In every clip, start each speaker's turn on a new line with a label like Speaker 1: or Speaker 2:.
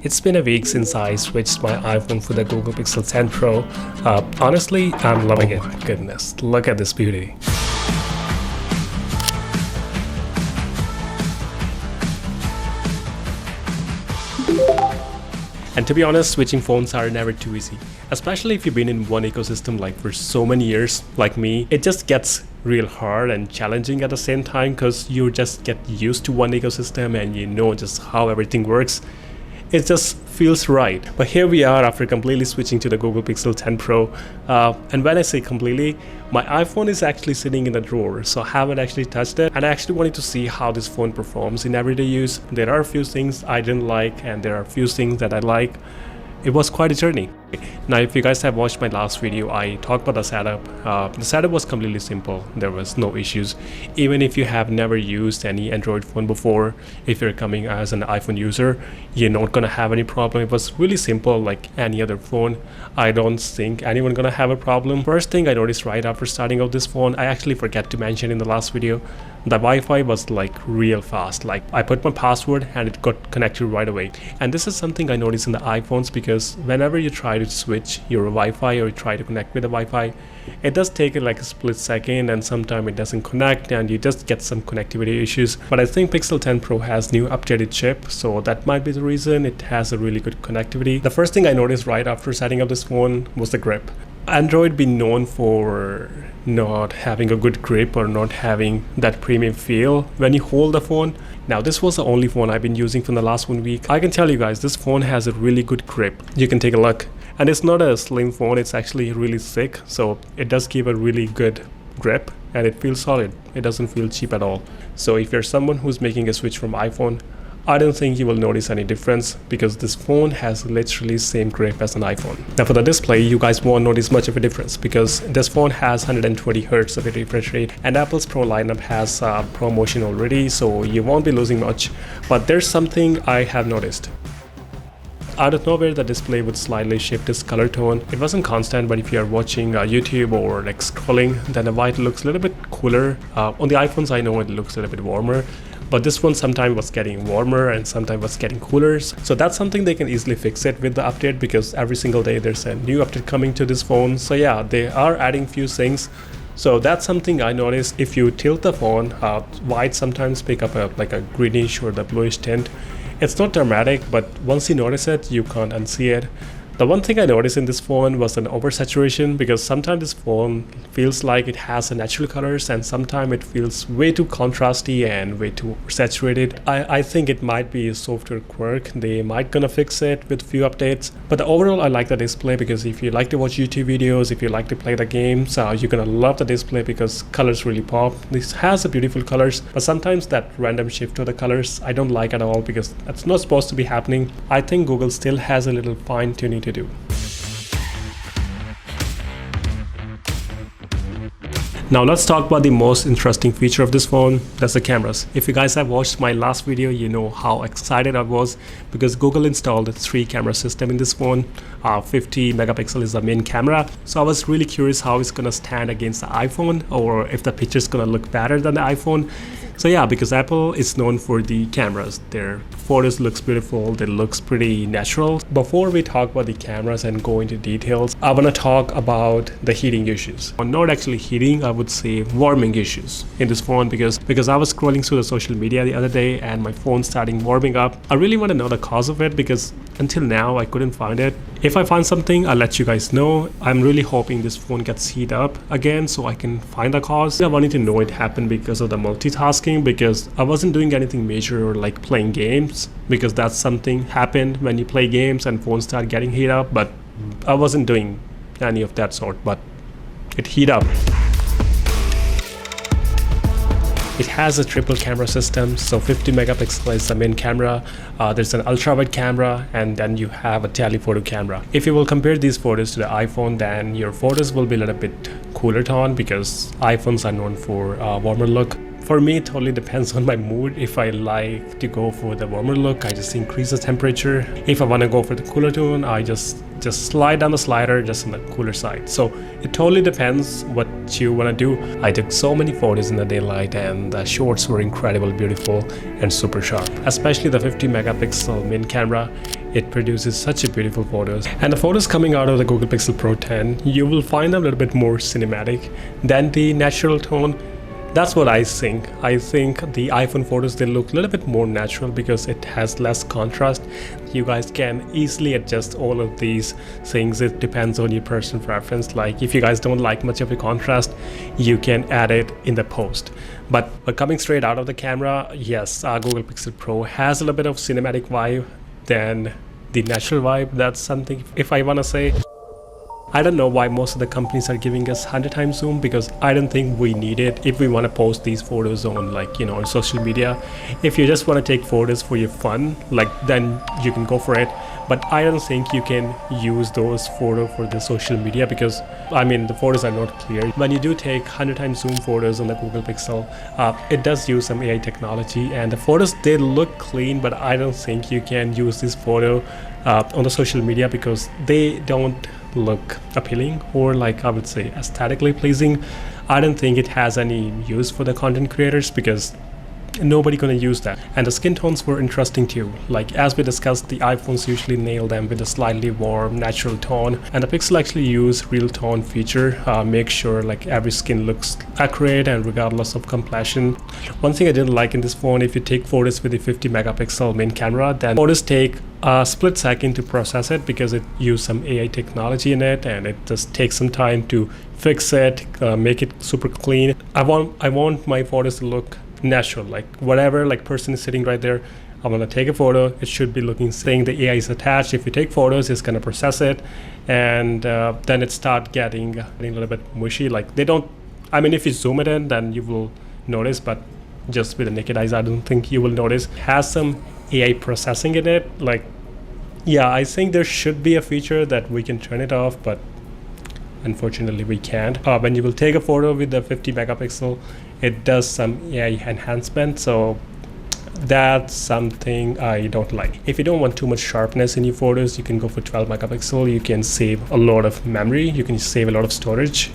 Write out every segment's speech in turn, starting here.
Speaker 1: It's been a week since I switched my iPhone for the Google Pixel 10 Pro. Honestly, I'm loving it. Goodness, look at this beauty. And to be honest, switching phones are never too easy, especially if you've been in one ecosystem like for so many years, like me. It just gets real hard and challenging at the same time because you just get used to one ecosystem and you know just how everything works. It just feels right. But here we are after completely switching to the Google Pixel 10 Pro. And when I say completely, my iPhone is actually sitting in the drawer, so I haven't actually touched it. And I actually wanted to see how this phone performs in everyday use. There are a few things I didn't like, and there are a few things that I like. It was quite a journey. Now, if you guys have watched my last video, I talked about the setup. The setup was completely simple. There was no issues. Even if you have never used any Android phone before, if you're coming as an iPhone user, you're not gonna have any problem. It was really simple, like any other phone. I don't think anyone gonna have a problem. First thing I noticed right after starting out this phone, I actually forgot to mention in the last video, the Wi-Fi was like real fast. Like I put my password and it got connected right away. And this is something I noticed in the iPhones because whenever you try to switch your Wi-Fi or you try to connect with the Wi-Fi, it does take like a split second and sometimes it doesn't connect and you just get some connectivity issues. But I think Pixel 10 Pro has new updated chip, so that might be the reason it has a really good connectivity. The first thing I noticed right after setting up this phone was the grip. Android been known for not having a good grip or not having that premium feel when you hold the phone. Now this was the only phone I've been using for the last 1 week. I can tell you guys this phone has a really good grip. You can take a look. And it's not a slim phone, it's actually really thick, so it does give a really good grip and it feels solid. It doesn't feel cheap at all. So if you're someone who's making a switch from iPhone, I don't think you will notice any difference because this phone has literally same grip as an iPhone. Now for the display, you guys won't notice much of a difference because this phone has 120 Hz of a refresh rate and Apple's Pro lineup has ProMotion already, so you won't be losing much. But there's something I have noticed. Out of nowhere, the display would slightly shift its color tone. It wasn't constant, but if you're watching YouTube or like scrolling, then the white looks a little bit cooler. On the iPhones, I know it looks a little bit warmer, but this one sometimes was getting warmer and sometimes was getting cooler. So that's something they can easily fix it with the update because every single day there's a new update coming to this phone. So yeah, they are adding few things. So that's something I noticed. If you tilt the phone, white sometimes pick up like a greenish or the bluish tint. It's not dramatic, but once you notice it, you can't unsee it. The one thing I noticed in this phone was an oversaturation because sometimes this phone feels like it has a natural colors and sometimes it feels way too contrasty and way too saturated. I think it might be a software quirk. They might gonna fix it with few updates. But overall, I like the display because if you like to watch YouTube videos, if you like to play the games, you're gonna love the display because colors really pop. This has a beautiful colors, but sometimes that random shift of the colors I don't like at all because that's not supposed to be happening. I think Google still has a little fine tuning to do. Now let's talk about the most interesting feature of this phone. That's the cameras. If you guys have watched my last video, you know how excited I was because Google installed a 3 camera system in this phone. 50 megapixel is the main camera. So I was really curious how it's gonna stand against the iPhone or if the picture is gonna look better than the iPhone. So yeah, because Apple is known for the cameras. Their photos looks beautiful, they looks pretty natural. Before we talk about the cameras and go into details, I wanna talk about the heating issues. Or not actually heating, I would say warming issues in this phone because I was scrolling through the social media the other day and my phone starting warming up. I really wanna know the cause of it because until now I couldn't find it. If I find something, I'll let you guys know. I'm really hoping this phone gets heat up again so I can find the cause. I wanted to know it happened because of the multitasking because I wasn't doing anything major or like playing games because that's something happened when you play games and phones start getting heat up, but I wasn't doing any of that sort, but it heat up. It has a triple camera system, so 50 megapixel is the main camera, there's an ultra wide camera, and then you have a telephoto camera. If you will compare these photos to the iPhone, then your photos will be a little bit cooler tone because iPhones are known for warmer look. For me, it totally depends on my mood. If I like to go for the warmer look, I just increase the temperature. If I want to go for the cooler tone, I just slide down the slider just on the cooler side. So it totally depends what you want to do. I took so many photos in the daylight and the shots were incredible, beautiful and super sharp. Especially the 50 megapixel main camera. it produces such a beautiful photos. And the photos coming out of the Google Pixel Pro 10, you will find them a little bit more cinematic than the natural tone. That's what I think. I think the iPhone photos, they look a little bit more natural because it has less contrast. You guys can easily adjust all of these things. It depends on your personal preference. Like if you guys don't like much of a contrast, you can add it in the post. But coming straight out of the camera, yes, Google Pixel Pro has a little bit of cinematic vibe than the natural vibe. That's something, if I want to say. I don't know why most of the companies are giving us 100 times zoom, because I don't think we need it if we want to post these photos on, like, on social media. If you just want to take photos for your fun, like, then you can go for it. But I don't think you can use those photos for the social media, because I mean the photos are not clear. When you do take 100 times zoom photos on the Google Pixel, it does use some AI technology, and the photos, they look clean, but I don't think you can use this photo on the social media because they don't look appealing, or like I would say aesthetically pleasing. I don't think it has any use for the content creators because nobody gonna use that. And the skin tones were interesting too. Like as we discussed, the iPhones usually nail them with a slightly warm natural tone, and the Pixel actually use real tone feature, make sure like every skin looks accurate and regardless of complexion. One thing I didn't like in this phone, if you take photos with the 50 megapixel main camera, then photos take a split second to process it because it used some AI technology in it, and it just takes some time to fix it, make it super clean. I want my photos to look natural, like whatever like person is sitting right there, I want to take a photo, it should be looking, saying the AI is attached. If you take photos, it's going to process it, and then it start getting a little bit mushy. Like they don't, I mean if you zoom it in, then you will notice, but just with the naked eyes I don't think you will notice. It has some AI processing in it. Like yeah, I think there should be a feature that we can turn it off, but unfortunately we can't. When you will take a photo with the 50 megapixel, it does some AI enhancement, so that's something I don't like. If you don't want too much sharpness in your photos, you can go for 12 megapixel. You can save a lot of memory, you can save a lot of storage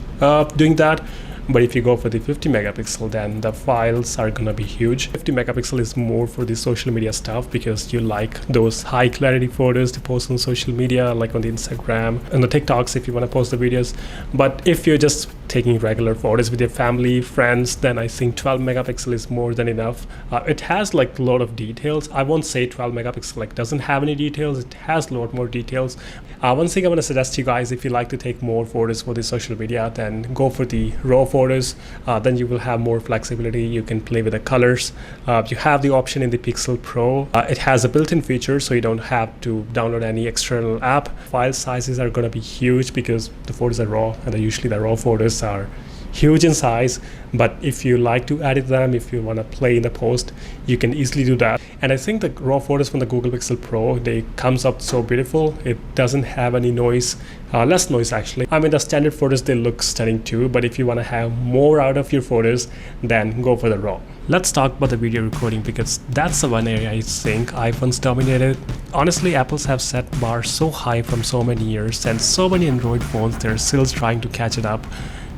Speaker 1: doing that. But if you go for the 50 megapixel, then the files are gonna be huge. 50 megapixel is more for the social media stuff because you like those high clarity photos to post on social media, like on the Instagram and the TikToks if you want to post the videos. But if you're just taking regular photos with your family, friends, then I think 12 megapixel is more than enough. It has like a lot of details. I won't say 12 megapixel like doesn't have any details. It has a lot more details. One thing I want to suggest to you guys, if you like to take more photos for the social media, then go for the raw photos. Then you will have more flexibility. You can play with the colors. You have the option in the Pixel Pro. It has a built-in feature, so you don't have to download any external app. File sizes are going to be huge because the photos are raw, and usually the raw photos are huge in size. But if you like to edit them, if you want to play in the post, you can easily do that. And I think the raw photos from the Google Pixel Pro, they comes up so beautiful. It doesn't have any noise, less noise actually. I mean the standard photos, they look stunning too, but if you want to have more out of your photos, then go for the raw. Let's talk about the video recording, because that's the one area I think iPhones dominated. Honestly, Apple's have set bars so high from so many years, and so many Android phones, they're still trying to catch it up.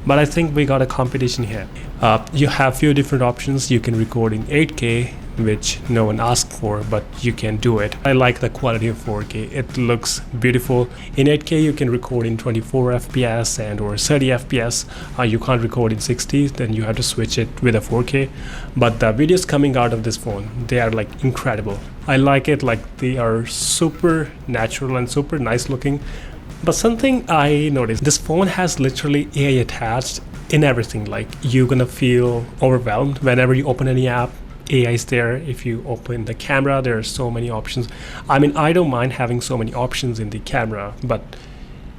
Speaker 1: But I think we got a competition here. You have few different options. You can record in 8K, which no one asked for, but you can do it. I like the quality of 4K. It looks beautiful. In 8K, you can record in 24 FPS and or 30 FPS. You can't record in 60, then you have to switch it with a 4K. But the videos coming out of this phone, they are like incredible. I like it, like they are super natural and super nice looking. But something I noticed, this phone has literally AI attached in everything. Like you're gonna feel overwhelmed whenever you open any app. AI is there. If you open the camera, there are so many options. I mean, I don't mind having so many options in the camera, but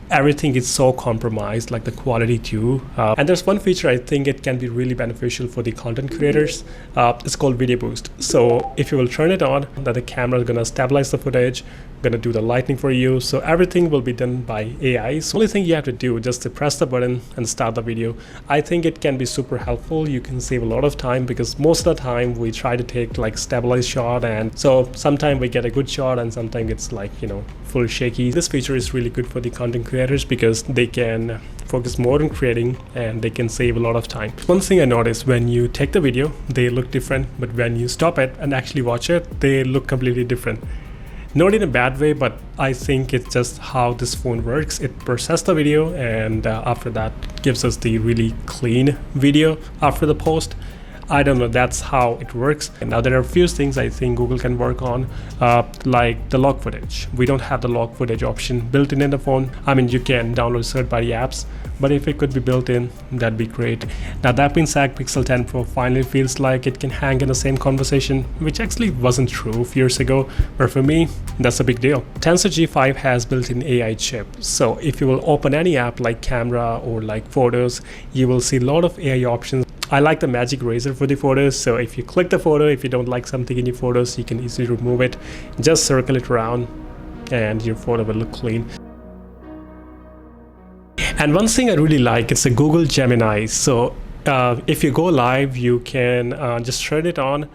Speaker 1: everything is so compromised, like the quality too. And there's one feature I think it can be really beneficial for the content creators. It's called Video Boost. So if you will turn it on, that the camera is gonna stabilize the footage, gonna do the lighting for you, so everything will be done by AI. So only thing you have to do just to press the button and start the video. I think it can be super helpful. You can save a lot of time, because most of the time we try to take like stabilized shot, and so sometimes we get a good shot and sometimes it's like, you know, full shaky. This feature is really good for the content creators because they can focus more on creating and they can save a lot of time. One thing I noticed, when you take the video, they look different, but when you stop it and actually watch it, they look completely different. Not in a bad way, but I think it's just how this phone works. It processes the video, and after that gives us the really clean video after the post. I don't know, that's how it works. And now there are a few things I think Google can work on, like the log footage. We don't have the log footage option built in the phone. I mean, you can download third-party apps, but if it could be built in, that'd be great. Now that being said, Pixel 10 Pro finally feels like it can hang in the same conversation, which actually wasn't true a few years ago, but for me, that's a big deal. Tensor G5 has built-in AI chip, so if you will open any app like camera or like photos, you will see a lot of AI options. I like the magic razor for the photos, so if you click the photo, if you don't like something in your photos, you can easily remove it. Just circle it around and your photo will look clean. And one thing I really like is the Google Gemini. So if you go live, you can just turn it on.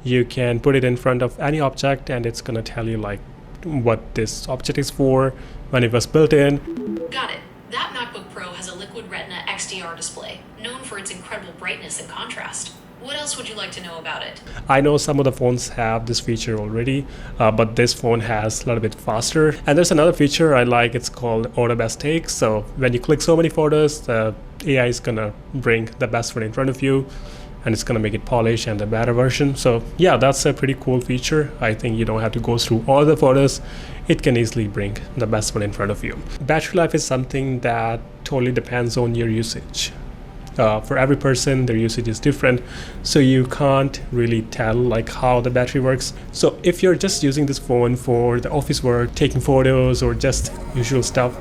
Speaker 1: You can put it in front of any object and it's gonna tell you like what this object is for, when it was built in.
Speaker 2: Got it. That MacBook Pro has a Liquid Retina XDR display, known for its incredible brightness and contrast. What else would you like to know about it?
Speaker 1: I know some of the phones have this feature already, but this phone has a little bit faster. And there's another feature I like, it's called Auto Best Takes. So when you click so many photos, the AI is gonna bring the best one in front of you, and it's gonna make it polished and the better version. So yeah, that's a pretty cool feature. I think you don't have to go through all the photos. It can easily bring the best one in front of you. Battery life is something that totally depends on your usage. For every person, their usage is different, so you can't really tell like how the battery works. So if you're just using this phone for the office work, taking photos or just usual stuff,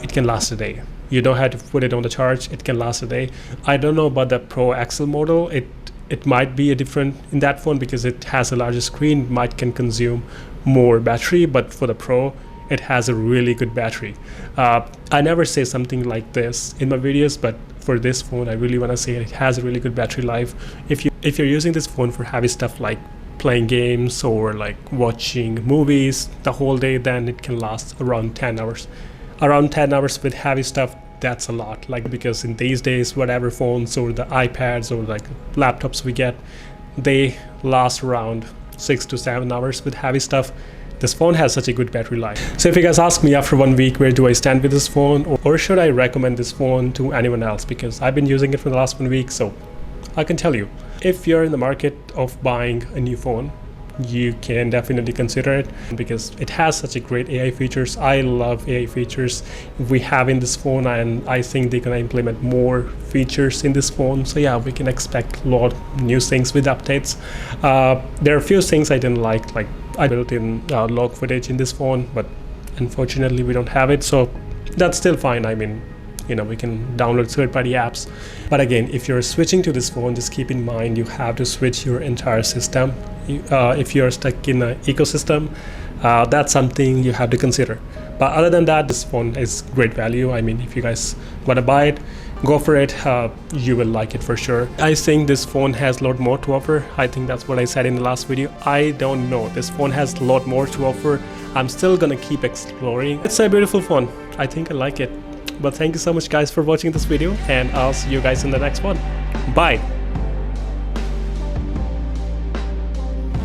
Speaker 1: it can last a day. You don't have to put it on the charge, it can last a day. I don't know about the Pro XL model. It might be a different in that phone because it has a larger screen, can consume more battery, but for the Pro, it has a really good battery. I never say something like this in my videos, but for this phone, I really want to say it has a really good battery life. If you're using this phone for heavy stuff like playing games or like watching movies the whole day, then it can last around 10 hours. Around 10 hours with heavy stuff, that's a lot. Like, because in these days, whatever phones or the iPads or like laptops we get, they last around 6 to 7 hours with heavy stuff. This phone has such a good battery life. So if you guys ask me after 1 week, where do I stand with this phone, or should I recommend this phone to anyone else? Because I've been using it for the last 1 week, so I can tell you. If you're in the market of buying a new phone, you can definitely consider it because it has such a great AI features. I love AI features we have in this phone, and I think they're gonna implement more features in this phone. So yeah, we can expect a lot of new things with updates. There are a few things I didn't like I built in log footage in this phone, but unfortunately we don't have it, so that's still fine. I mean, you know, we can download third-party apps. But again, if you're switching to this phone, just keep in mind you have to switch your entire system. If you're stuck in an ecosystem, that's something you have to consider. But other than that, this phone is great value. I mean, if you guys want to buy it, go for it. You will like it for sure. I think this phone has a lot more to offer. I think that's what I said in the last video. I don't know. This phone has a lot more to offer. I'm still gonna keep exploring. It's a beautiful phone. I think I like it. But thank you so much guys for watching this video, and I'll see you guys in the next one. Bye.